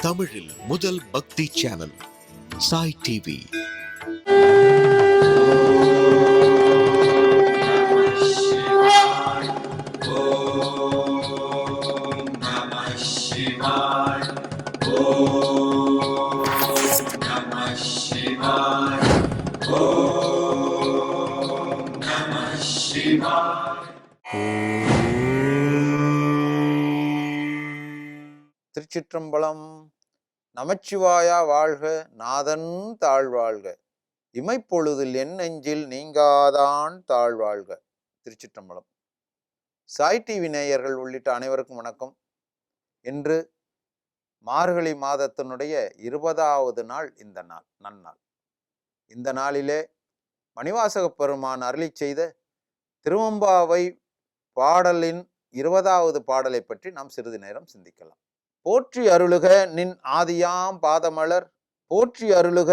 தமிழில் முதல் பக்தி சேனல் சாய் டிவி. திருச்சிற்றம்பலம். நமச்சிவாயா வாழ்க, நாதன் தாழ்வாழ்க, இமைப்பொழுதில் என் நெஞ்சில் நீங்காதான் தாழ்வாழ்க. திருச்சிற்றம்பலம். சாய் டிவி நேயர்கள் உள்ளிட்ட அனைவருக்கும் வணக்கம். இன்று மார்கழி மாதத்தினுடைய 20வது நாள். இந்த நாள் நன்னாள். இந்த நாளிலே மணிவாசக பெருமான் அருளி செய்த திருவெம்பாவை பாடலின் 20வது பாடலை பற்றி நாம் சிறிது நேரம் சிந்திக்கலாம். போற்றி அருளுக நின் ஆதியாம் பாதமலர், போற்றி அருளுக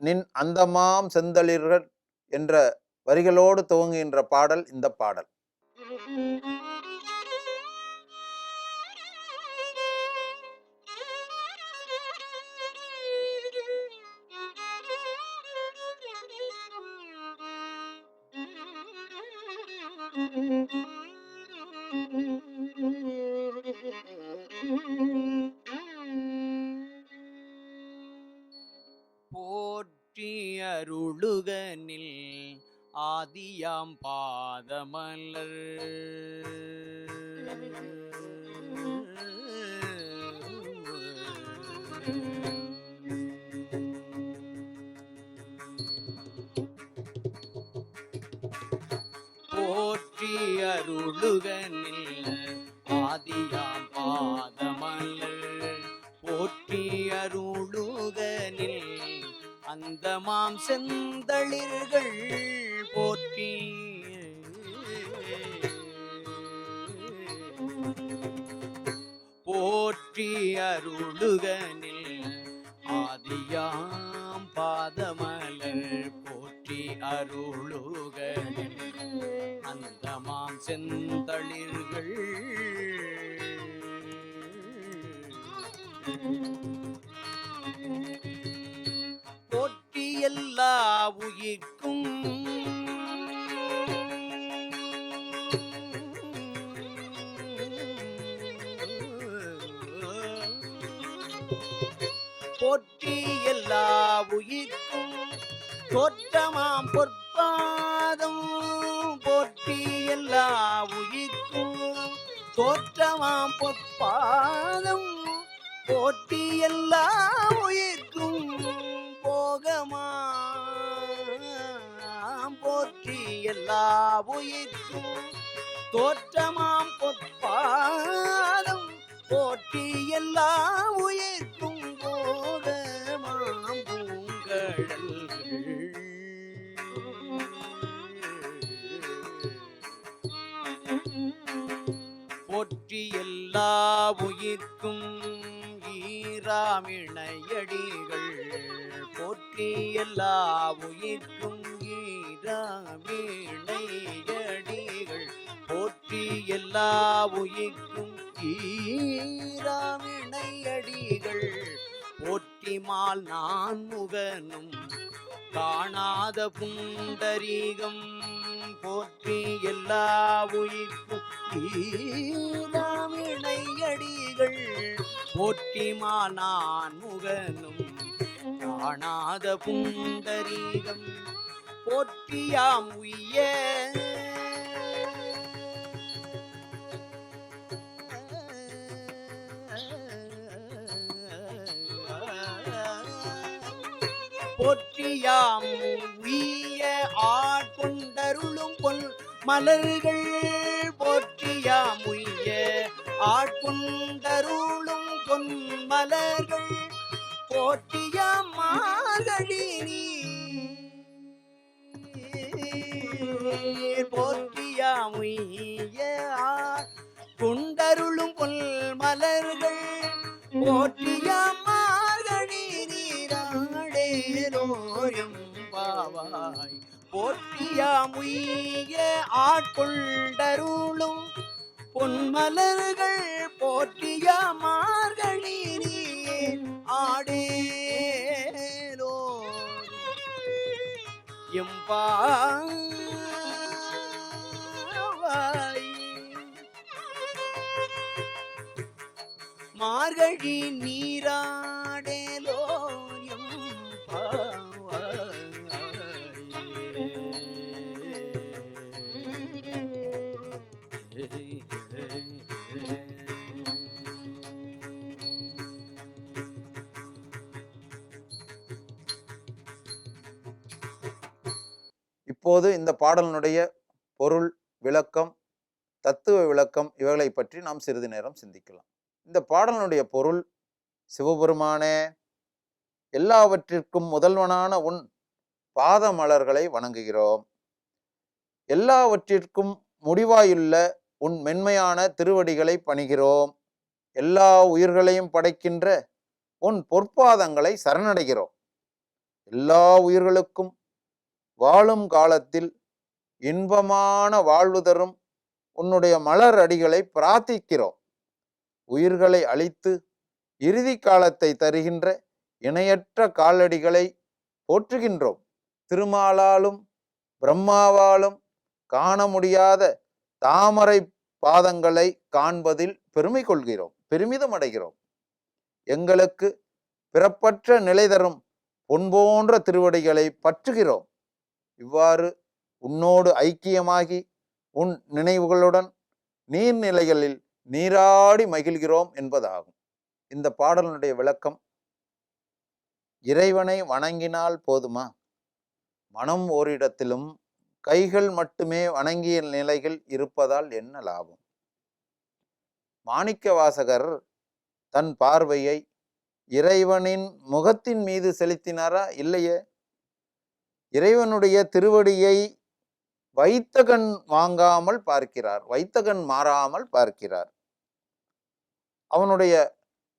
நின் அந்தமாம் செந்தளிர்கள் என்ற வரிகளோடு துவங்குகின்ற பாடல் இந்த பாடல். போற்றி அருளுகனில் ஆதியாம் பாதமலர், போற்றி அருளுகனில் ஆதியாம் பாதமலர், போற்றி அருளுகனில் அந்தமாம் செந்தளிர்கள் போற்றி, போற்றி அருளுகனில் ஆதியாம் பாதமலர், போற்றி அருளுகனில் அந்தமாம் செந்தளிர்கள் போற்றி எல்லா உயிர்க்கும் போற்றி எல்லா உயிர்க்கும் தோற்றமாம் பொற்பாதம், போற்றி எல்லா உயிர்க்கும் தோற்றமாம் பொற்பாதம், போற்றி எல்லா உயிர்க்கும் போகமாம், போற்றி எல்லா உயிர்க்கும் தோற்றமாம் பொற்பாதம், போற்றி எல்லா உயிர்க்கும் போகமாம் பூங்கடல்கள், போற்றி எல்லா உயிர்க்கும் ஈராமிணையடிகள், போற்றி எல்லா உயிர்க்கும் ஈராமிணையடிகள், போற்றி எல்லா உயிர்க்கும் ஈராமிணையடிகள், போற்றிமால் நான் முகனும் காணாத புண்டரீகம், போற்றி எல்லா உயிர்க்கும் ஈராமிணையடிகள், போற்றிமால் நான் முகனும் காணாத புண்டரீகம், போற்றியாம் உய்ய போற்றியாம் உய்ய ஆட்கொண்டருளும் பொன் மலர்கள், போற்றியாம் உய்ய ஆட்கொண்டருளும் பொன் மலர்கள், போற்றியாம் மார்கழி நீர், போற்றியாம் உய்ய ஆட்கொண்டருளும் பொன் மலர்கள், போற்றியாம் மார்கழி நீராடேரோயம் பாவாய், போற்றியாம் உய்ய ஆட்கொண்டருளும் பொன்மலர்கள், போற்றியாம் மார்கழி நீர், மார்கழி நீராடேலோ இப்போது இந்த பாடலினுடைய பொருள் விளக்கம், தத்துவ விளக்கம் இவைகளை பற்றி நாம் சிறிது நேரம் சிந்திக்கலாம். இந்த பாடலினுடைய பொருள், சிவபெருமானே, எல்லாவற்றிற்கும் முதல்வனான உன் பாத மலர்களை வணங்குகிறோம். எல்லாவற்றிற்கும் முடிவாயுள்ள உன் மென்மையான திருவடிகளை பணிகிறோம். எல்லா உயிர்களையும் படைக்கின்ற உன் பொற்பாதங்களை சரணடைகிறோம். எல்லா உயிர்களுக்கும் வாழும் காலத்தில் இன்பமான வாழ்வு தரும் உன்னுடைய மலர் அடிகளை பிரார்த்திக்கிறோம். உயிர்களை அழித்து இறுதி காலத்தை தருகின்ற இணையற்ற காலடிகளை போற்றுகின்றோம். திருமாலாலும் பிரம்மாவாலும் காண முடியாத தாமரை பாதங்களை காண்பதில் பெருமை கொள்கிறோம், பெருமிதம் அடைகிறோம். எங்களுக்கு பிறப்பற்ற நிலை தரும் பொன்போன்ற திருவடிகளை பற்றுகிறோம். இவ்வாறு உன்னோடு ஐக்கியமாகி உன் நினைவுகளுடன் நீர்நிலைகளில் நீராடி மகிழ்கிறோம் என்பதாகும். இந்த பாடலினுடைய விளக்கம், இறைவனை வணங்கினால் போதுமா? மனம் ஓரிடத்திலும் கைகள் மட்டுமே வணங்கிய நிலைகள் இருப்பதால் என்ன லாபம்? மாணிக்க வாசகர் தன் பார்வையை இறைவனின் முகத்தின் மீது செலுத்தினாரா? இல்லையே. இறைவனுடைய திருவடியை வைத்த கண் வாங்காமல் பார்க்கிறார், வைத்த கண் மாறாமல் பார்க்கிறார். அவனுடைய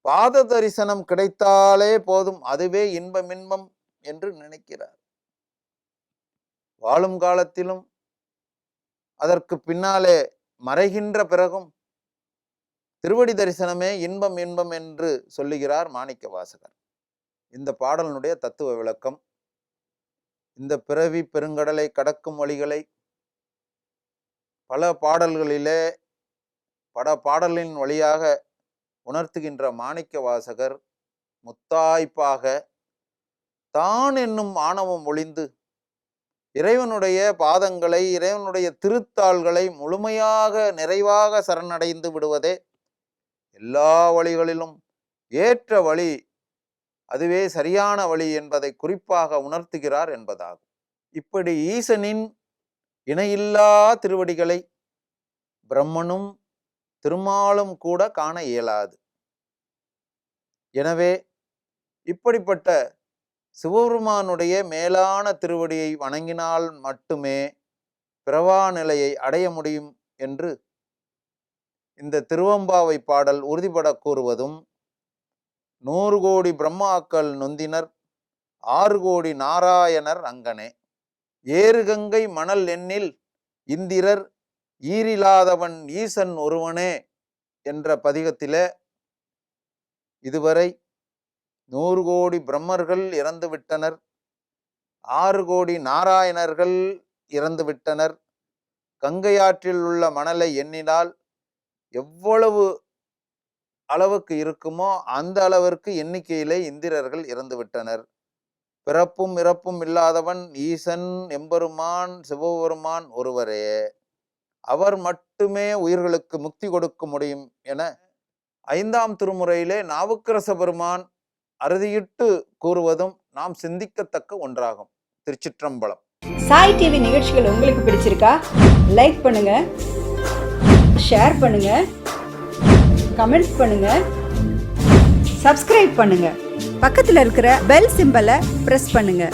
பாத தரிசனம் கிடைத்தாலே போதும், அதுவே இன்பம் என்று நினைக்கிறார். வாழும் காலத்திலும் அதற்கு பின்னாலே மறைகின்ற பிறகும் திருவடி தரிசனமே இன்பம் என்று சொல்லுகிறார் மாணிக்க வாசகர். இந்த பாடலினுடைய தத்துவ விளக்கம், இந்த பிறவி பெருங்கடலை கடக்கும் வழிகளை பல பாடலின் வழியாக உணர்த்துகின்ற மாணிக்க வாசகர் முத்தாய்ப்பாக தான் என்னும் ஆணவம் ஒளிந்து இறைவனுடைய பாதங்களை, இறைவனுடைய திருத்தாள்களை முழுமையாக நிறைவாக சரணடைந்து விடுவதே எல்லா வழிகளிலும் ஏற்ற வழி, அதுவே சரியான வழி என்பதை குறிப்பாக உணர்த்துகிறார் என்பதாகும். இப்படி ஈசனின் இணையில்லா திருவடிகளை பிரம்மனும் திருமாலும் கூட காண இயலாது. எனவே இப்படிப்பட்ட சிவபெருமானுடைய மேலான திருவடியை வணங்கினால் மட்டுமே பிறவா நிலையை அடைய முடியும் என்று இந்த திருவம்பாவை பாடல் உறுதிபட கூறுவதும், 100 கோடி பிரம்மாக்கள் நொந்தினர் 6 கோடி நாராயணர் அங்கனே, ஏறுகங்கை மணல் எண்ணில் இந்திரர் ஈரிலாதவன் ஈசன் ஒருவனே என்ற பதிகத்திலே இதுவரை 100 கோடி பிரம்மர்கள் இறந்து விட்டனர், 6 கோடி நாராயணர்கள் இறந்து விட்டனர். கங்கையாற்றில் உள்ள மணலை எண்ணினால் எவ்வளவு அளவுக்கு இருக்குமோ அந்த அளவிற்கு எண்ணிக்கையிலே இந்திரர்கள் இறந்து விட்டனர். பிறப்பும் இறப்பும் இல்லாதவன் ஈசன் எம்பெருமான் சிவபெருமான் ஒருவரே, அவர் மட்டுமே உயிர்களுக்கு முக்தி கொடுக்க முடியும் என 5ஆம் திருமுறையிலே நாவுக்கரச பெருமான் அறுதியிட்டு கூறுவதும் நாம் சிந்திக்கத்தக்க ஒன்றாகும். திருச்சிற்றம்பலம். சாய் டிவி நிகழ்ச்சிகள் உங்களுக்கு பிடிச்சிருக்கா? லைக் பண்ணுங்க, ஷேர் பண்ணுங்க, கமெண்ட்ஸ் பண்ணுங்க, சப்ஸ்கிரைப் பண்ணுங்க, பக்கத்தில் இருக்கிற பெல் சிம்பலை பிரஸ் பண்ணுங்க.